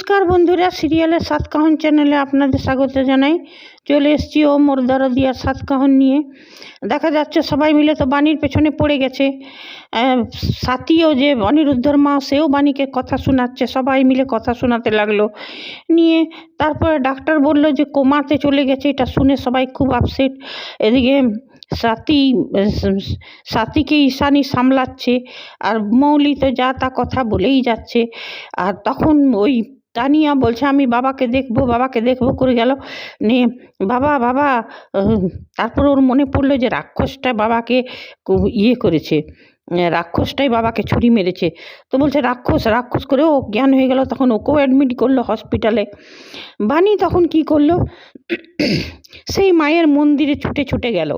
নমস্কার বন্ধুরা, সিরিয়ালের সাতকাহন চ্যানেলে আপনাদের স্বাগত জানাই। চলে এসেছি ও মোর দরদিয়ার সাতকাহন নিয়ে। দেখা যাচ্ছে সবাই মিলে তো বাণীর পেছনে পড়ে গেছে। সাথীও যে অনিরুদ্ধর মা, সেও বাণীকে কথা শোনাচ্ছে, সবাই মিলে কথা শোনাতে লাগলো নিয়ে। তারপরে ডাক্তার বলল যে কোমাতে চলে গেছে। এটা শুনে সবাই খুব আপসেট। এদিকে সাথীকে ঈশানী সামলাচ্ছে, আর মৌলি তো যা তা কথা বলেই যাচ্ছে। আর তখন ওই তানিয়া বলছে আমি বাবাকে দেখবো করে গেল নিয়ে বাবা বাবা। তারপর ওর মনে পড়লো যে রাক্ষসটা বাবাকে করেছে, রাক্ষসটাই বাবাকে ছুরি মেরেছে। তো বলছে রাক্ষস করে ও জ্ঞান হয়ে গেল। তখন ওকেও অ্যাডমিট করলো হসপিটালে। বাণী তখন কি করলো, সেই মায়ের মন্দিরে ছুটে গেল।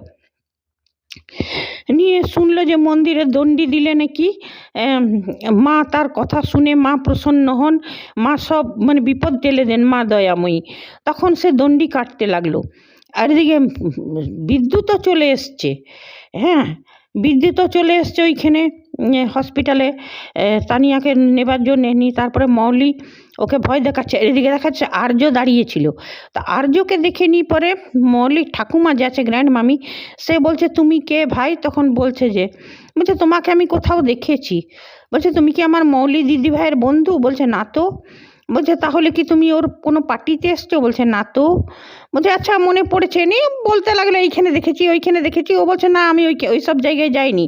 নিয়ে শুনলো যে মন্দিরে দণ্ডি দিলে নাকি মা তার কথা শুনে মা প্রসন্ন হন, মা সব বিপদ টেলে দেন, মা দয়াময়ী। তখন সে দণ্ডি কাটতে লাগলো। আর এদিকে বিদ্যুৎও চলে এসছে। বিদ্যুৎও চলে এসছে ওইখানে হসপিটালে তানিয়াকে নেবার জন্যে। নিয়ে তারপরে মৌলি ওকে ভয় দেখাচ্ছে। এদিকে দেখাচ্ছে আর্য দাঁড়িয়েছিল। তা আর্যকে দেখে নিয়ে পরে মৌলিক ঠাকুমা যে আছে, গ্র্যান্ড মামি, সে বলছে তুমি কে ভাই? তখন বলছে তোমাকে আমি কোথাও দেখেছি। বলছে তুমি কি আমার মৌলি দিদি ভাইয়ের বন্ধু? বলছে না তো। বলছে তাহলে কি তুমি ওর কোনো পার্টিতে এসছো? বলছে না তো। বলছে আচ্ছা মনে পড়েছে। নিয়ে বলতে লাগলো এইখানে দেখেছি ওইখানে দেখেছি। ও বলছে না আমি ওই সব জায়গায় যাইনি।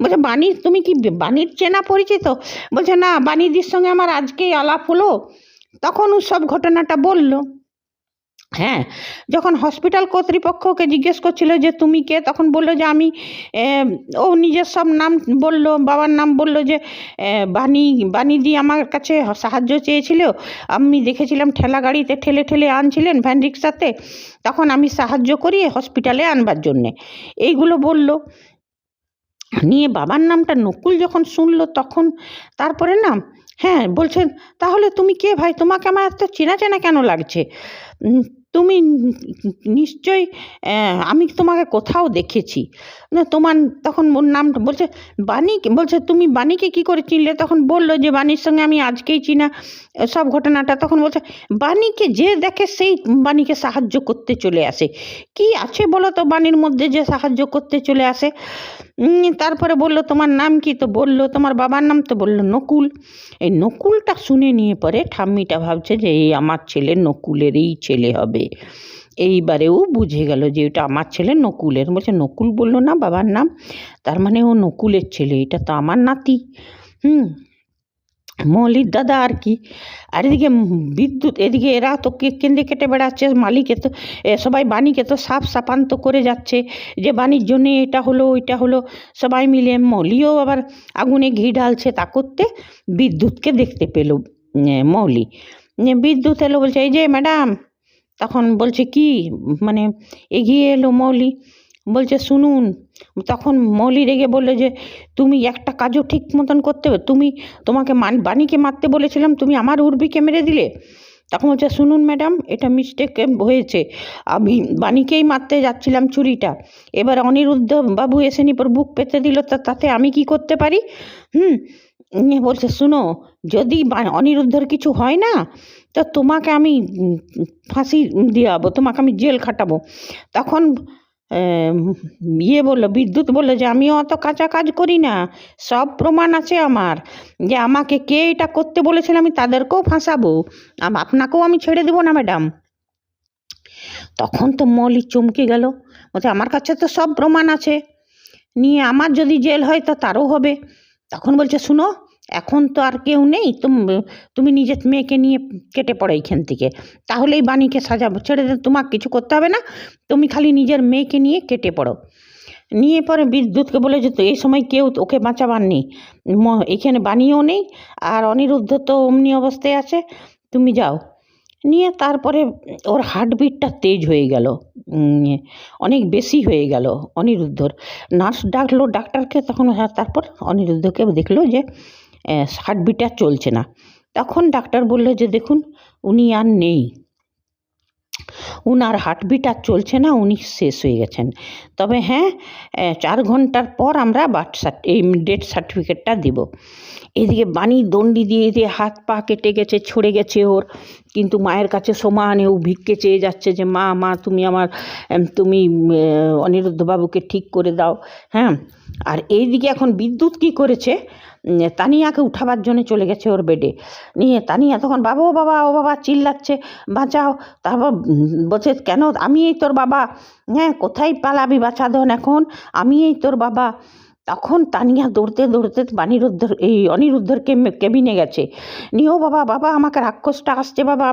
বলছে বাণী, তুমি কি বাণীর চেনা পরিচিত? বলছে না, বাণীদির সঙ্গে আমার আজকেই আলাপ হলো। তখন ও সব ঘটনাটা বলল। যখন হসপিটাল কর্তৃপক্ষকে জিজ্ঞেস করছিল যে তুমি কে, তখন বললো যে আমি, ও নিজের সব নাম বললো, বাবার নাম বললো যে বাণীদি আমার কাছে সাহায্য চেয়েছিল। আমি দেখেছিলাম ঠেলা গাড়িতে ঠেলে আনছিলেন ভ্যান রিক্সাতে, তখন আমি সাহায্য করি হসপিটালে আনবার জন্যে, এইগুলো বলল। নিয়ে বাবার নামটা নকুল যখন শুনলো তখন তারপরে বলছেন তাহলে তুমি কে ভাই? তোমাকে আমার এত চেনা কেন লাগছে? তুমি নিশ্চয়ই, আমি তোমাকে কোথাও দেখেছি না তোমার। তখন ওর নামটা বলছে বাণী। বলছে তুমি বাণীকে কি করে চিনলে? তখন বললো যে বাণীর সঙ্গে আমি আজকেই চিনা সব ঘটনাটা। তখন বলছে বাণীকে যে দেখে সেই বাণীকে সাহায্য করতে চলে আসে। কি আছে বলো তো বাণীর মধ্যে যে সাহায্য করতে চলে আসে? তারপরে বলল তোমার নাম কি? তো বললো তোমার বাবার নাম। তো বললো নকুল। এই নকুলটা শুনে নিয়ে পরে ঠাম্মিটা ভাবছে যে এই আমার ছেলে নকুলেরই ছেলে হবে। এইবারেও বুঝে গেল যে এটা আমার ছেলে নকুলের। বলছে নকুল বললো না বাবার নাম, তার মানে ও নকুলের ছেলে, এটা তো আমার নাতি। মৌলির দাদা আর কি। আর এদিকে বিদ্যুৎ, এদিকে এরা তো কেঁদে কেটে বেড়াচ্ছে। মালিকে তো সবাই বাণীকে তো সাপান্ত করে যাচ্ছে যে বাণীর জন্যে এটা হলো ওইটা হলো। সবাই মিলে মৌলিও আবার আগুনে ঘি ঢালছে। তা করতে বিদ্যুৎকে দেখতে পেল মৌলি। বিদ্যুৎ এলো, বলছে এই যে ম্যাডাম। তখন বলছে কি, এগিয়ে এলো মৌলি, বলছে শুনুন। তখন মৌলি রেগে বললো যে তুমি একটা কাজও ঠিক মতন করতে হবে, তোমাকে বাণীকে মারতে বলেছিলাম, তুমি আমার উর্বিকে মেরে দিলে। তখন বলছে শুনুন ম্যাডাম, এটা মিস্টেক হয়েছে, আমি বাণীকেই মারতে যাচ্ছিলাম ছুরিটা। এবার অনিরুদ্ধ বাবু এসে নিপর বুক পেতে দিল, তাতে আমি কি করতে পারি? বলছে শুনো, যদি অনিরুদ্ধর কিছু হয় না তো তোমাকে আমি ফাঁসি দিয়াবো, তোমাকে আমি জেল খাটাবো। তখন বললো, বিদ্যুৎ বললো যে আমিও অত কাঁচা কাজ করি না, সব প্রমাণ আছে আমার যে আমাকে কে এটা করতে বলেছিল, আমি তাদেরকেও ফাঁসাবো, আপনাকেও আমি ছেড়ে দেবো না ম্যাডাম। তখন তো মৌলি চমকে গেল, বলছে আমার কাছে তো সব প্রমাণ আছে, নিয়ে আমার যদি জেল হয় তো তারও হবে। তখন বলছে শুনো, এখন তো আর কেউ নেই, তুমি নিজের মেয়েকে নিয়ে কেটে পড়ো এইখান থেকে, তাহলেই বাণীকে সাজাবো, ছেড়ে দে, তোমাকে কিছু করতে হবে না, তুমি খালি নিজের মেয়েকে নিয়ে কেটে পড়ো। নিয়ে পরে বিদ্যুৎকে বলে যে তো এই সময় কেউ ওকে বাঁচাবার নেই, এখানে বাণীও নেই, আর অনিরুদ্ধ তো অমনি অবস্থায় আছে, তুমি যাও। নিয়ে তারপরে ওর হার্টবিটটা তেজ হয়ে গেল, অনেক বেশি হয়ে গেল অনিরুদ্ধর। নার্স ডাকলো ডাক্তারকে, তখন তারপর অনিরুদ্ধকে দেখলো যে হার্টবিট আর চলছে না। তখন ডাক্তার বললো যে দেখুন উনি আর নেই, উনার হার্টবিট আর চলছে না, উনি শেষ হয়ে গেছেন। তবে হ্যাঁ, 4 ঘন্টার পর আমরা এই ডেথ সার্টিফিকেটটা দিব। এদিকে বাণী দণ্ডি দিয়ে দিয়ে হাত পা কেটে গেছে, ছড়ে গেছে ওর, কিন্তু মায়ের কাছে সমানে ও ভিক্ষে চেয়ে যাচ্ছে যে মা তুমি অনিরুদ্ধবাবুকে ঠিক করে দাও। হ্যাঁ, আর এইদিকে এখন বিদ্যুৎ কি করেছে, তানিয়াকে উঠাবার জন্য চলে গেছে ওর বেডে নিয়ে। তানিয়া তখন বাবা ও বাবা চিল্লাচ্ছে, বাঁচাও। তারপর বলছে কেন, আমি এই তোর বাবা, হ্যাঁ কোথায় পালাবি বাঁচাধন, এখন আমি এই তোর বাবা। তখন তানিয়া দৌড়তে দৌড়তে অনিরুদ্ধর কেবিনে গেছে নিয়ে, ও বাবা আমাকে রাক্ষসটা আসছে, বাবা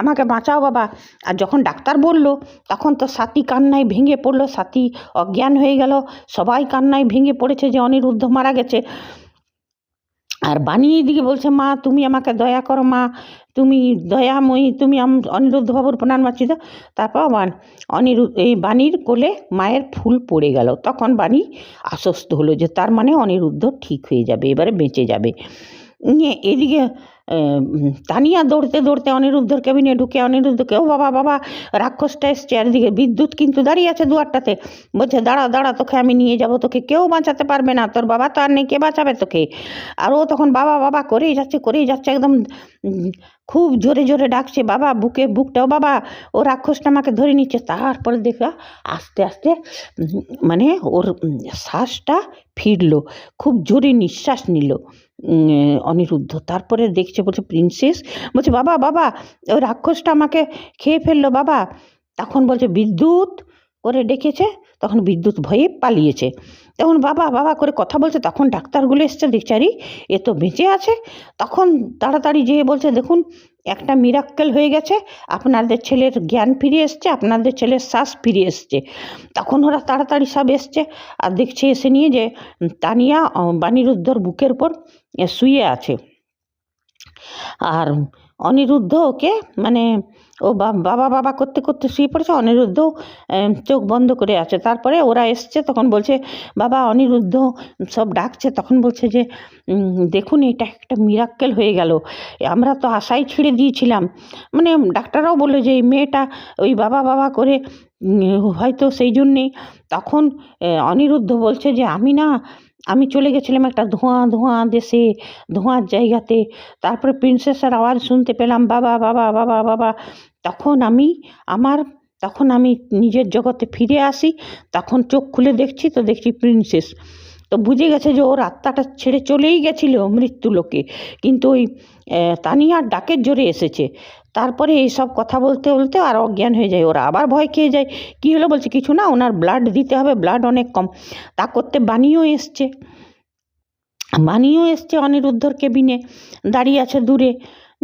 আমাকে বাঁচাও বাবা। আর যখন ডাক্তার বলল তখন তো সাথী কান্নায় ভেঙে পড়লো, সাথী অজ্ঞান হয়ে গেল, সবাই কান্নায় ভেঙে পড়েছে যে অনিরুদ্ধ মারা গেছে। আর বাণী দিকে বলছে মা তুমি আমাকে দয়া করো, মা তুমি দয়াময়ী, তুমি অনিরুদ্ধবাবুর প্রাণ বাঁচিয়ে দাও। তারপর এই বাণীর কোলে মায়ের ফুল পড়ে গেল। তখন বাণী আশ্বস্ত হলো যে তার মানে অনিরুদ্ধ ঠিক হয়ে যাবে, এবারে বেঁচে যাবে। এদিকে তানিয়া দৌড়তে দৌড়তে অনিরুদ্ধর কেবিনে ঢুকে অনিরুদ্ধকে, ও বাবা রাক্ষসটা এসছে। আর এদিকে বিদ্যুৎ কিন্তু দাঁড়িয়ে আছে দুয়ারটাতে, বলছে দাঁড়া তোকে আমি নিয়ে যাব, তোকে কেউ বাঁচাতে পারবে না, তোর বাবা তো আর নেই, কে বাঁচাবে তোকে। আর ও তখন বাবা করেই যাচ্ছে একদম খুব জোরে জোরে ডাকছে বাবা, বুকটা, ও বাবা ও রাক্ষসটা আমাকে ধরে নিচ্ছে। তারপরে দেখা আস্তে আস্তে মানে ওর শ্বাসটা ফিরলো, খুব জোরে নিঃশ্বাস নিল অনিরুদ্ধ। তারপরে দেখছে, বলছে প্রিন্সেস, বলছে বাবা ওই রাক্ষসটা আমাকে খেয়ে ফেললো বাবা। তখন বলছে বিদ্যুৎ করে ডেকেছে, তখন বিদ্যুৎ ভয়ে পালিয়েছে। তখন বাবা করে কথা বলছে, তখন ডাক্তারগুলো এসছে, দেখছে আরে এ তো বেঁচে আছে। তখন তাড়াতাড়ি যেয়ে বলছে দেখুন একটা মিরাক্কেল হয়ে গেছে, আপনাদের ছেলের জ্ঞান ফিরে এসছে, আপনাদের ছেলের শ্বাস ফিরে এসছে। তখন ওরা তাড়াতাড়ি সব এসছে আর দেখছে, এসে নিয়ে যে তানিয়া অনিরুদ্ধর বুকের উপর শুয়ে আছে। আর অনিরুদ্ধ ওকে মানে ও বাবা করতে করতে শুয়ে পড়েছে, অনিরুদ্ধ চোখ বন্ধ করে আছে। তারপরে ওরা এসছে, তখন বলছে বাবা অনিরুদ্ধ সব ডাকছে, তখন বলছে যে দেখুন এটা একটা মিরাক্কেল হয়ে গেল, আমরা তো আশাই ছেড়ে দিয়েছিলাম। মানে ডাক্তাররাও বললো যে এই মেয়েটা ওই বাবা করে হয়তো সেই জন্যেই। তখন অনিরুদ্ধ বলছে যে আমি চলে গেছিলাম একটা ধোঁয়া দেশে, ধোঁয়ার জায়গাতে। তারপরে প্রিন্সেসের আওয়াজ শুনতে পেলাম বাবা। তখন আমি নিজের জগতে ফিরে আসি, তখন চোখ খুলে দেখছি প্রিন্সেস। তো বুঝে গেছে যে ওর আত্মাটা ছেড়ে চলেই গেছিল মৃত্যুলোকে, কিন্তু ওই তানিয়ার ডাকের জোরে এসেছে। তারপরে এইসব কথা বলতে বলতে আর অজ্ঞান হয়ে যায়, ওরা আবার ভয় খেয়ে যায়। কী হলো, বলছে কিছু না, ওনার ব্লাড দিতে হবে, ব্লাড অনেক কম। তা করতে বাণীও এসছে অনিরুদ্ধর কেবিনে, দাঁড়িয়ে আছে দূরে।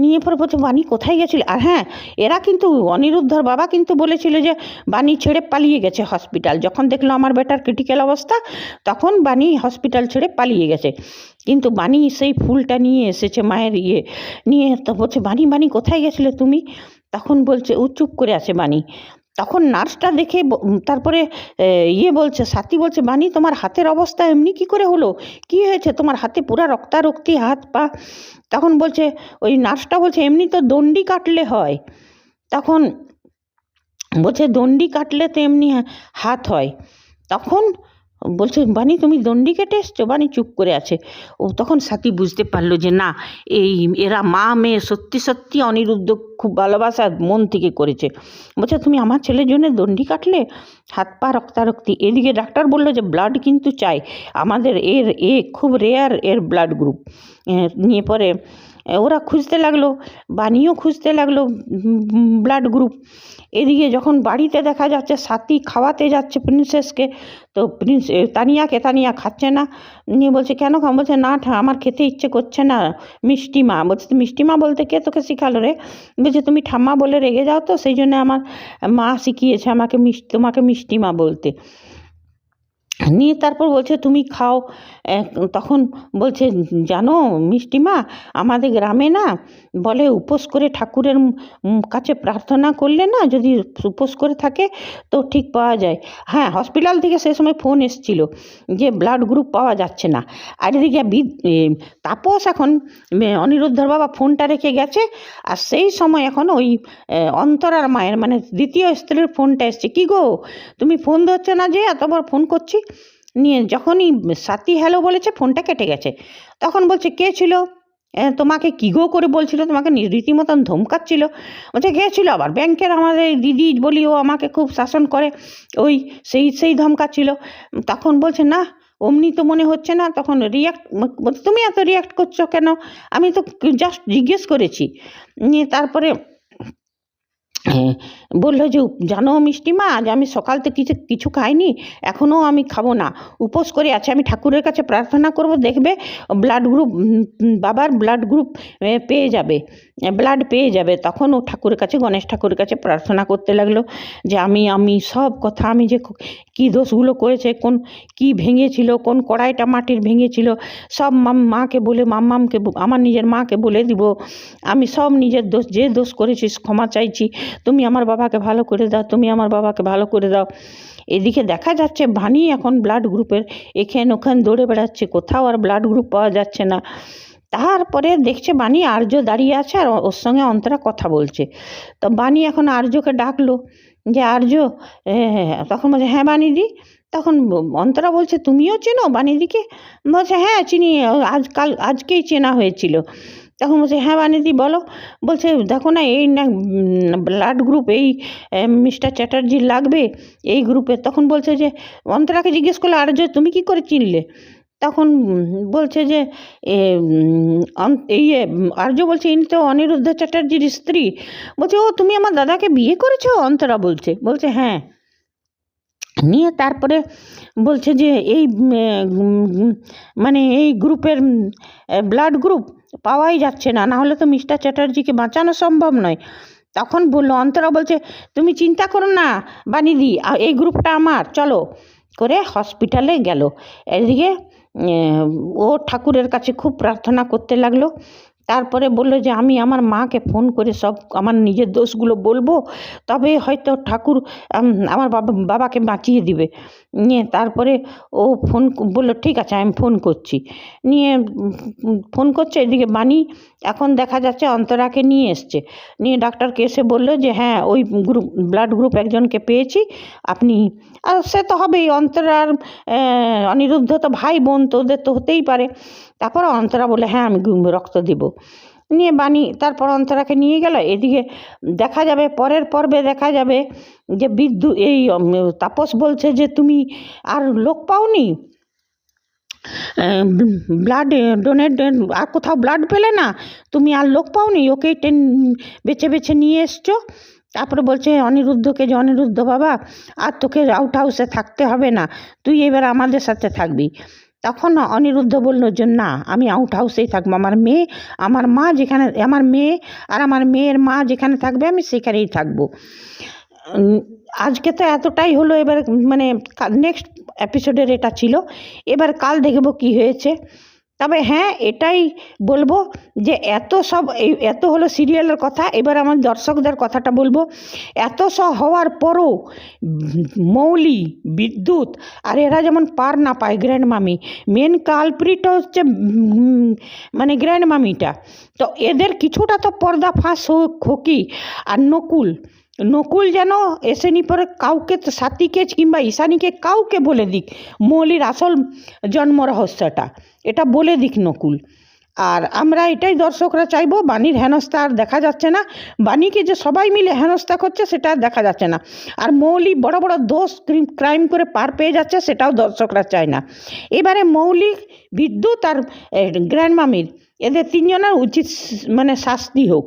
নিয়ে পরে বলছে বাণী কোথায় গেছিল। আর হ্যাঁ, এরা কিন্তু অনিরুদ্ধর বাবা কিন্তু বলেছিল যে বাণী ছেড়ে পালিয়ে গেছে হসপিটাল, যখন দেখলো আমার বেটার ক্রিটিক্যাল অবস্থা তখন বাণী হসপিটাল ছেড়ে পালিয়ে গেছে। কিন্তু বাণী সেই ফুলটা নিয়ে এসেছে মায়ের নিয়ে। তো বলছে বাণী কোথায় গেছিলে তুমি। তখন বলছে ও চুপ করে আছে বাণী। তখন নার্সটা দেখে তারপরে বলছে, সাথী বলছে বাণী তোমার হাতের অবস্থা এমনি কি করে হলো, কি হয়েছে তোমার হাতে, পুরা রক্তারক্তি হাত পা। তখন বলছে ওই নার্সটা বলছে এমনি তো দণ্ডি কাটলে হয়। তখন বলছে দণ্ডি কাটলে তো এমনি হাত হয়। তখন বলছে বাণী তুমি দণ্ডি কেটে এসছো। বাণী চুপ করে আছে। ও তখন সাথী বুঝতে পারলো যে না, এরা মা মেয়ে সত্যি অনিরুদ্ধ খুব ভালোবাসা মন থেকে করেছে। বলছে তুমি আমার ছেলের জন্য দণ্ডি কাটলে, হাত পা রক্তারক্তি। এদিকে ডাক্তার বললো যে ব্লাড কিন্তু চাই আমাদের, খুব রেয়ার এর ব্লাড গ্রুপ। নিয়ে পরে ওরা খুঁজতে লাগলো, বাণীও খুঁজতে লাগলো ব্লাড গ্রুপ। এদিকে যখন বাড়িতে দেখা যাচ্ছে সাথী খাওয়াতে যাচ্ছে প্রিন্সেসকে, তো তানিয়া খাচ্ছে না। নিয়ে বলছে কেন খাও, বলছে না আমার খেতে ইচ্ছে করছে না, মিষ্টি মা। বলছে মিষ্টি মা বলতে কে তোকে শিখালো রে। বলছে তুমি ঠাম্মা বলে রেগে যাও তো, সেই জন্য আমার মা শিখিয়েছে তোমাকে মিষ্টি মা বলতে। নিয়ে তারপর বলছে তুমি খাও। তখন বলছে জানো মিষ্টিমা, আমাদের গ্রামে না বলে উপোস করে ঠাকুরের কাছে প্রার্থনা করলে না, যদি উপোস করে থাকে তো ঠিক পাওয়া যায়। হ্যাঁ, হসপিটাল থেকে সে সময় ফোন এসেছিল যে ব্লাড গ্রুপ পাওয়া যাচ্ছে না। আর এদিকে তাপস এখন অনিরুদ্ধর বাবা ফোনটা রেখে গেছে, আর সেই সময় এখন ওই অন্তরার মায়ের মানে দ্বিতীয় স্ত্রীর ফোনটা এসছে। কী গো, তুমি ফোন ধরছো না যে, এতবার ফোন করছি। নিয়ে যখনই সাথী হ্যালো বলেছে ফোনটা কেটে গেছে। তখন বলছে কে ছিল, তোমাকে কী গো করে বলছিল, তোমাকে রীতিমতন ধমকাচ্ছিল। বলছে কে ছিল আবার, ব্যাংকের আমাদের দিদি বলি, ও আমাকে খুব শাসন করে, ওই সেই ধমকাচ্ছিল। তখন বলছে না অমনি তো মনে হচ্ছে না। তখন তুমি এত রিয়াক্ট করছো কেন, আমি তো জাস্ট জিজ্ঞেস করেছি। নিয়ে তারপরে বললো যে জানো মিষ্টিমা, আজ আমি সকাল থেকে কিছু খাইনি, এখনও আমি খাবো না, উপোস করে আছে, আমি ঠাকুরের কাছে প্রার্থনা করব, দেখবে ব্লাড গ্রুপ, বাবার ব্লাড গ্রুপ পেয়ে যাবে, ব্লাড পেয়ে যাবে। তখন ও ঠাকুরের কাছে, গণেশ ঠাকুরের কাছে প্রার্থনা করতে লাগলো যে আমি সব কথা, আমি যে কী দোষগুলো করেছে, কি ভেঙেছিল, কোন কড়াইটা মাটির ভেঙেছিল, সব মাকে বলে, মাম্মামকে, আমার নিজের মাকে বলে দিব, আমি সব নিজের যে দোষ করেছি ক্ষমা চাইছি, তুমি আমার বাবাকে ভালো করে দাও, তুমি আমার বাবাকে ভালো করে দাও। এদিকে দেখা যাচ্ছে ভানি এখন ব্লাড গ্রুপের এখান ওখান দৌড়ে বেড়াচ্ছে, কোথাও আর ব্লাড গ্রুপ পাওয়া যাচ্ছে না। তারপরে দেখছে বানি আর্য দাঁড়িয়ে আছে আর ওর সঙ্গে অন্তরা কথা বলছে। তো বানি এখন আর্যকে ডাকলো যে আর্য, তখন বলছে হ্যাঁ বানিদি। তখন অন্তরা বলছে তুমিও চেনো বানিদিকে? বলছে হ্যাঁ চিনি, আজকেই চেনা হয়েছিল। তখন বলছে হ্যাঁ বানিদি বলো। বলছে দেখো না, এই না ব্লাড গ্রুপ এই মিস্টার চ্যাটার্জির লাগবে এই গ্রুপে। তখন বলছে যে অন্তরাকে জিজ্ঞেস করলো আর্য তুমি কি করে চিনলে? তখন বলছে যে আর্য বলছে ইনি তো অনিরুদ্ধ চ্যাটার্জির স্ত্রী। বলছে ও তুমি আমার দাদাকে বিয়ে করেছো? অন্তরা বলছে হ্যাঁ। নিয়ে তারপরে বলছে যে এই মানে এই গ্রুপের ব্লাড গ্রুপ পাওয়াই যাচ্ছে না, না হলে তো মিস্টার চ্যাটার্জিকে বাঁচানো সম্ভব নয়। তখন বললো অন্তরা, বলছে তুমি চিন্তা করো না বানিদি, এই গ্রুপটা আমার, চলো করে হসপিটালে গেল। এদিকে ও ঠাকুরের কাছে খুব প্রার্থনা করতে লাগলো। তারপরে বললো যে আমি আমার মাকে ফোন করে সব আমার নিজের দোষগুলো বলবো, তবে হয়তো ঠাকুর আমার বাবাকে বাঁচিয়ে দিবে। নিয়ে তারপরে ও বললো ঠিক আছে আমি ফোন করছি। নিয়ে ফোন করছে, এদিকে বানি এখন দেখা যাচ্ছে অন্তরাকে নিয়ে এসছে। নিয়ে ডাক্তারকে এসে বললো যে হ্যাঁ ওই ব্লাড গ্রুপ একজনকে পেয়েছি, আপনি, আর সে তো হবেই, অন্তরার অনিরুদ্ধ তো ভাই বোন, তো ওদের তো হতেই পারে। তারপর অন্তরা বলে হ্যাঁ আমি রক্ত দেব। নিয়ে বানি তারপর অন্তরাকে নিয়ে গেল। এদিকে দেখা যাবে পরের পর্বে দেখা যাবে যে এই তাপস বলছে যে তুমি আর লোক পাওনি, ব্লাড ডোনেট, আর কোথাও ব্লাড পেলে না, তুমি আর লোক পাওনি, ওকেই বেছে বেছে নিয়ে এসছো। তারপরে বলছে অনিরুদ্ধকে যে অনিরুদ্ধ বাবা আর তোকে আউট হাউসে থাকতে হবে না, তুই এবার আমাদের সাথে থাকবি। তখন অনিরুদ্ধ বলল যে না আমি আউট হাউসেই থাকবো, আমার মা যেখানে, আমার মেয়ে আর আমার মেয়ের মা যেখানে থাকবে আমি সেখানেই থাকবো। আজকে তো এতটাই হলো, এবার মানে নেক্সট এপিসোডের এটা ছিল, এবার কাল দেখব কি হয়েছে। তবে হ্যাঁ এটাই বলবো যে এত হলো সিরিয়ালের কথা, এবার আমার দর্শকদের কথাটা বলবো। এত সব হওয়ার পরও মৌলি, বিদ্যুৎ আর এরা যেমন পার না পায়, গ্র্যান্ড মামি মেন কালপ্রিট হচ্ছে মানে গ্র্যান্ড মামিটা, তো এদের কিছুটা তো পর্দা ফাঁস হোক কি। আর নকুল যেন এসেনি পরে কাউকে, সাথীকে কিংবা ঈশানীকে কাউকে বলে দিক মৌলির আসল জন্ম রহস্যটা, এটা বলে দিক নকুল। আর আমরা এটাই দর্শকরা চাইবো, বাণীর হেনস্থা আর দেখা যাচ্ছে না, বাণীকে যে সবাই মিলে হেনস্থা করছে সেটা আর দেখা যাচ্ছে না, আর মৌলি বড় বড় দোষ ক্রাইম করে পার পেয়ে যাচ্ছে, সেটাও দর্শকরা চায় না। এবারে মৌলি, বিদ্যুৎ আর গ্র্যান্ড মামির, এদের তিনজনের উচিত মানে শাস্তি হোক,